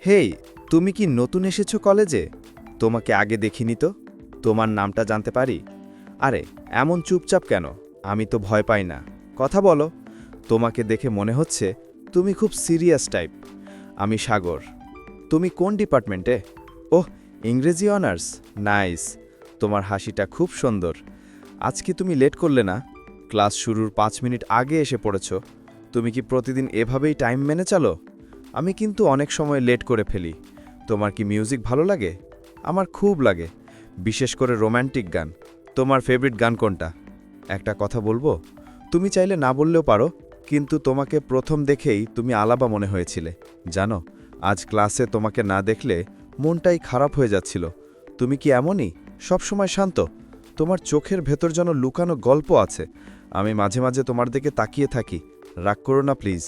হেই, তুমি কি নতুন এসেছো কলেজে? তোমাকে আগে দেখিনি তো। তোমার নামটা জানতে পারি? আরে, এমন চুপচাপ কেন? আমি তো ভয় পাই না। কথা বলো। তোমাকে দেখে মনে হচ্ছে তুমি খুব সিরিয়াস টাইপ। আমি সাগর। তুমি কোন ডিপার্টমেন্টে? ওহ, ইংরেজি অনার্স। নাইস। তোমার হাসিটা খুব সুন্দর। আজকে তুমি লেট করলে না? ক্লাস শুরুর 5 মিনিট আগে এসে পড়েছো। তুমি কি প্রতিদিন এভাবেই টাইম মেনে চলো? আমি কিন্তু অনেক সময় লেট করে ফেলি। তোমার কি মিউজিক ভালো লাগে? আমার খুব লাগে, বিশেষ করে রোম্যান্টিক গান। তোমার ফেভারিট গান কোনটা? একটা কথা বলবো? তুমি চাইলে না বললেও পারো, কিন্তু তোমাকে প্রথম দেখেই তুমি আলাবা মনে হয়েছিলে। জানো, আজ ক্লাসে তোমাকে না দেখলে মনটাই খারাপ হয়ে যাচ্ছিল। তুমি কি এমনই সবসময় শান্ত? তোমার চোখের ভেতর যেন লুকানো গল্প আছে। আমি মাঝে মাঝে তোমার দিকে তাকিয়ে থাকি। রাগ করো না প্লিজ।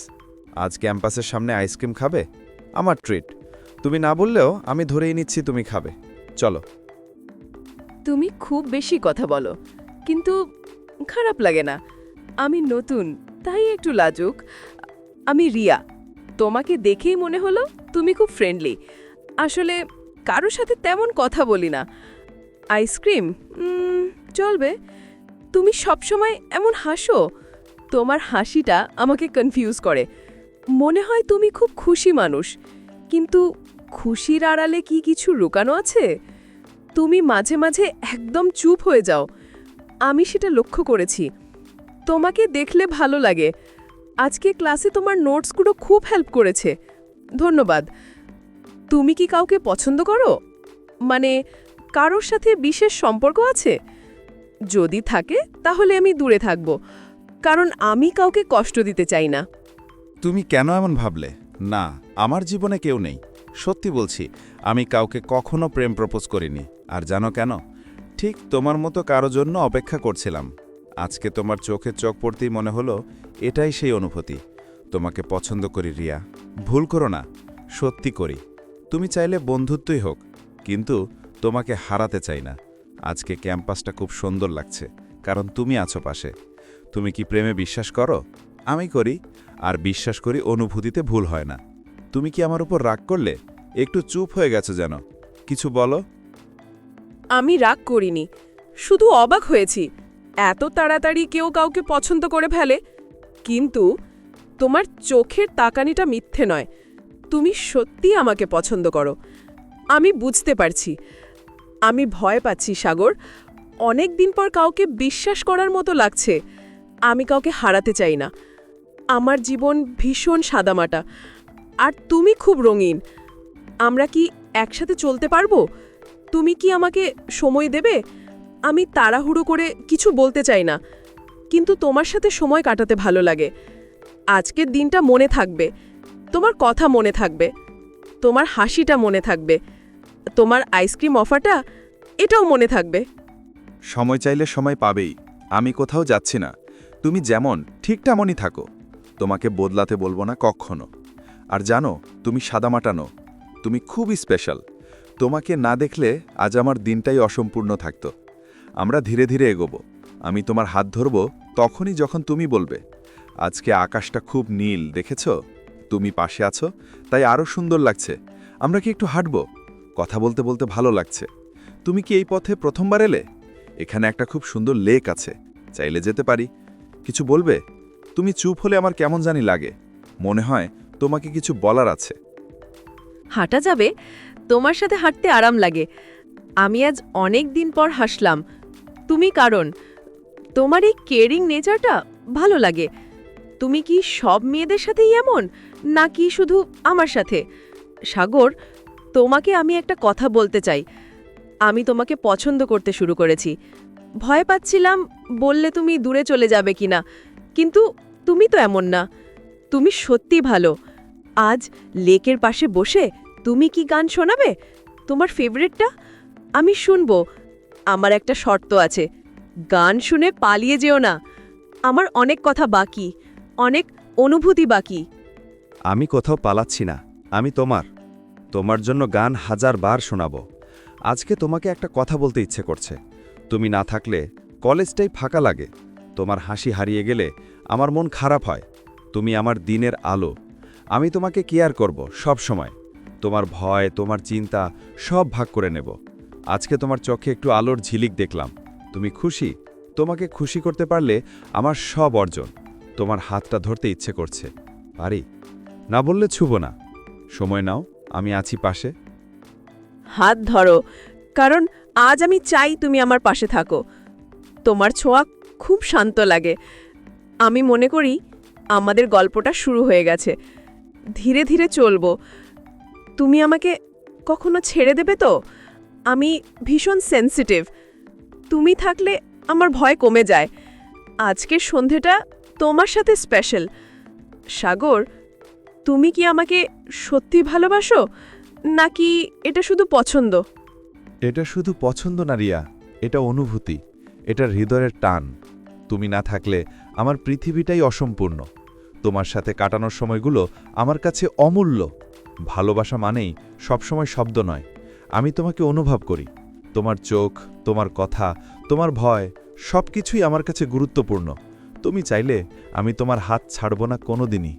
আজ ক্যাম্পাসের সামনে আইসক্রিম খাবে? আমার ট্রিট। তুমি না বললেও আমি ধরেই নিচ্ছি তুমি খাবে। চলো। তুমি খুব বেশি কথা বলো, কিন্তু খারাপ লাগে না। আমি নতুন, তাই একটু লাজুক। আমি রিয়া। তোমাকে দেখেই মনে হলো তুমি খুব ফ্রেন্ডলি। আসলে কারোর সাথে তেমন কথা বলি না। আইসক্রিম চলবে। তুমি সবসময় এমন হাসো। তোমার হাসিটা আমাকে কনফিউজ করে। মনে হয় তুমি খুব খুশি মানুষ, কিন্তু খুশির আড়ালে কি কিছু লুকানো আছে? তুমি মাঝে মাঝে একদম চুপ হয়ে যাও। আমি সেটা লক্ষ্য করেছি। তোমাকে দেখলে ভালো লাগে। আজকে ক্লাসে তোমার নোটসগুলো খুব হেল্প করেছে। ধন্যবাদ। তুমি কি কাউকে পছন্দ করো? মানে, কারোর সাথে বিশেষ সম্পর্ক আছে? যদি থাকে তাহলে আমি দূরে থাকব, কারণ আমি কাউকে কষ্ট দিতে চাই না। তুমি কেন এমন ভাবলে? না, আমার জীবনে কেউ নেই। সত্যি বলছি, আমি কাউকে কখনো প্রেম প্রপোজ করিনি। আর জানো কেন? ঠিক তোমার মতো কারো জন্য অপেক্ষা করছিলাম। আজকে তোমার চোখে চোখ পড়তেই মনে হলো এটাই সেই অনুভূতি। তোমাকে পছন্দ করি রিয়া। ভুল করো না, সত্যি করি। তুমি চাইলে বন্ধুত্বই হোক, কিন্তু তোমাকে হারাতে চাই না। আজকে ক্যাম্পাসটা খুব সুন্দর লাগছে, কারণ তুমি আছো পাশে। তুমি কি প্রেমে বিশ্বাস করো? আমি করি, আর বিশ্বাস করি অনুভূতিতে ভুল হয় না। তুমি কি আমার উপর রাগ করলে? একটু চুপ হয়ে গেছো যেন। কিছু বলো। আমি রাগ করিনি, শুধু অবাক হয়েছি এত তাড়াতাড়ি কেউ কাউকে পছন্দ করে ফেলে। কিন্তু তোমার চোখের তাকানিটা মিথ্যে নয়। তুমি সত্যি আমাকে পছন্দ করো। আমি বুঝতে পারছি। আমি ভয় পাচ্ছি সাগর। অনেক দিন পর কাউকে বিশ্বাস করার মতো লাগছে। আমি কাউকে হারাতে চাই না। আমার জীবন ভীষণ সাদামাটা, আর তুমি খুব রঙিন। আমরা কি একসাথে চলতে পারবো? তুমি কি আমাকে সময় দেবে? আমি তাড়াহুড়ো করে কিছু বলতে চাই না, কিন্তু তোমার সাথে সময় কাটাতে ভালো লাগে। আজকের দিনটা মনে থাকবে। তোমার কথা মনে থাকবে। তোমার হাসিটা মনে থাকবে। তোমার আইসক্রিম অফারটা, এটাও মনে থাকবে। সময় চাইলে সময় পাবেই। আমি কোথাও যাচ্ছি না। তুমি যেমন ঠিক তেমনই থাকো। তোমাকে বদলাতে বলবো না কখনো। আর জানো, তুমি সাদামাটানো। তুমি খুবই স্পেশাল। তোমাকে না দেখলে আজ আমার দিনটাই অসম্পূর্ণ থাকতো। আমরা ধীরে ধীরে এগোবো। আমি তোমার হাত ধরব তখনই যখন তুমি বলবে। আজকে আকাশটা খুব নীল, দেখেছ? তুমি পাশে আছো, তাই আরও সুন্দর লাগছে। আমরা কি একটু হাঁটব? কথা বলতে বলতে ভালো লাগছে। তুমি কি এই পথে প্রথমবার এলে? এখানে একটা খুব সুন্দর লেক আছে, চাইলে যেতে পারি। কিছু বলবে? তুমি চুপ হলে আমার কেমন জানি লাগে। মনে হয় তোমাকে কিছু বলার আছে। হাঁটা যাবে? তোমার সাথে হাঁটতে আরাম লাগে। আমি আজ অনেক দিন পর হাসলাম। তুমি কারণ তোমার এই কেয়ারিং নেচারটা ভালো লাগে। তুমি কি সব মেয়েদের সাথেই এমন, নাকি শুধু আমার সাথে? সাগর, তোমাকে আমি একটা কথা বলতে চাই। আমি তোমাকে পছন্দ করতে শুরু করেছি। ভয় পাচ্ছিলাম বললে তুমি দূরে চলে যাবে কিনা, কিন্তু তুমি তো এমন না। তুমি সত্যি ভালো। আজ লেকের পাশে বসে তুমি কি গান শোনাবে? তোমার ফেভারিটটা? আমি শুনবো। আমার একটা শর্ত আছে, গান শুনে পালিয়ে যেও না। আমার অনেক কথা বাকি, অনেক অনুভূতি বাকি। আমি কোথাও পালাচ্ছি না। আমি তোমার জন্য গান 1000 বার শোনাবো। আজকে তোমাকে একটা কথা বলতে ইচ্ছে করছে। তুমি না থাকলে কলেজটাই ফাঁকা লাগে। তোমার হাসি হারিয়ে গেলে আমার মন খারাপ হয়। তুমি আমার দিনের আলো। আমি তোমাকে কেয়ার করব সব সময়। তোমার ভয়, তোমার চিন্তা সব ভাগ করে নেব। আজকে তোমার চোখে একটু আলোর ঝিলিক দেখলাম। তুমি খুশি? তোমাকে খুশি করতে পারলে আমার সব অর্জন। তোমার হাতটা ধরতে ইচ্ছে করছে। পারি? না বললে ছুব না। সময় নাও, আমি আছি পাশে। হাত ধরো, কারণ আজ আমি চাই তুমি আমার পাশে থাকো। তোমার ছোঁয়া খুব শান্ত লাগে। আমি মনে করি আমাদের গল্পটা শুরু হয়ে গেছে। ধীরে ধীরে চলবো। তুমি আমাকে কখনো ছেড়ে দেবে তো? আমি ভীষণ সেনসিটিভ। তুমি থাকলে আমার ভয় কমে যায়। আজকের সন্ধেটা তোমার সাথে স্পেশাল। সাগর, তুমি কি আমাকে সত্যি ভালোবাসো, নাকি এটা শুধু পছন্দ? এটা শুধু পছন্দ না রিয়া, এটা অনুভূতি, এটা হৃদয়ের টান। তুমি না থাকলে আমার পৃথিবীটাই অসম্পূর্ণ। তোমার সাথে কাটানোর সময়গুলো আমার কাছে অমূল্য। ভালোবাসা মানেই সবসময় শব্দ নয়, আমি তোমাকে অনুভব করি। তোমার চোখ, তোমার কথা, তোমার ভয় সব কিছুই আমার কাছে গুরুত্বপূর্ণ। তুমি চাইলে আমি তোমার হাত ছাড়ব না কোনোদিনই।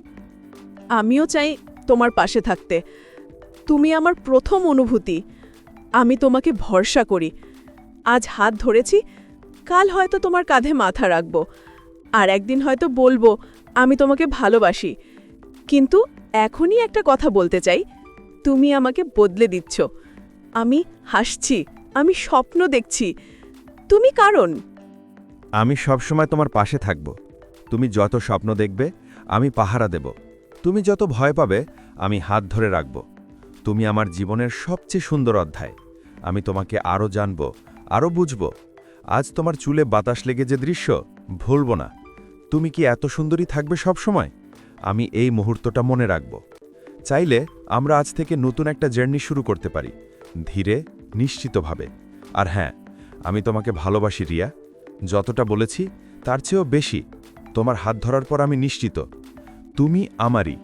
আমিও চাই তোমার পাশে থাকতে। তুমি আমার প্রথম অনুভূতি। আমি তোমাকে ভরসা করি। আজ হাত ধরেছি, কাল হয়তো তোমার কাঁধে মাথা রাখব, আর একদিন হয়তো বলবো আমি তোমাকে ভালোবাসি। কিন্তু এখনই একটা কথা বলতে চাই, তুমি আমাকে বদলে দিচ্ছ। আমি হাসছি, আমি স্বপ্ন দেখছি, তুমি কারণ। আমি সবসময় তোমার পাশে থাকব। তুমি যত স্বপ্ন দেখবে আমি পাহারা দেব। তুমি যত ভয় পাবে আমি হাত ধরে রাখব। তুমি আমার জীবনের সবচেয়ে সুন্দর অধ্যায়। আমি তোমাকে আরও জানব, আরও বুঝব। আজ তোমার চুলে বাতাস লেগে যে দৃশ্য ভুলব না। তুমি কি এত সুন্দরী থাকবে সবসময়? আমি এই মুহূর্তটা মনে রাখব। চাইলে আমরা আজ থেকে নতুন একটা জার্নি শুরু করতে পারি, ধীরে, নিশ্চিতভাবে। আর হ্যাঁ, আমি তোমাকে ভালোবাসি রিয়া। যতটা বলেছি তার চেয়েও বেশি। তোমার হাত ধরার পর আমি নিশ্চিত তুমি আমারই।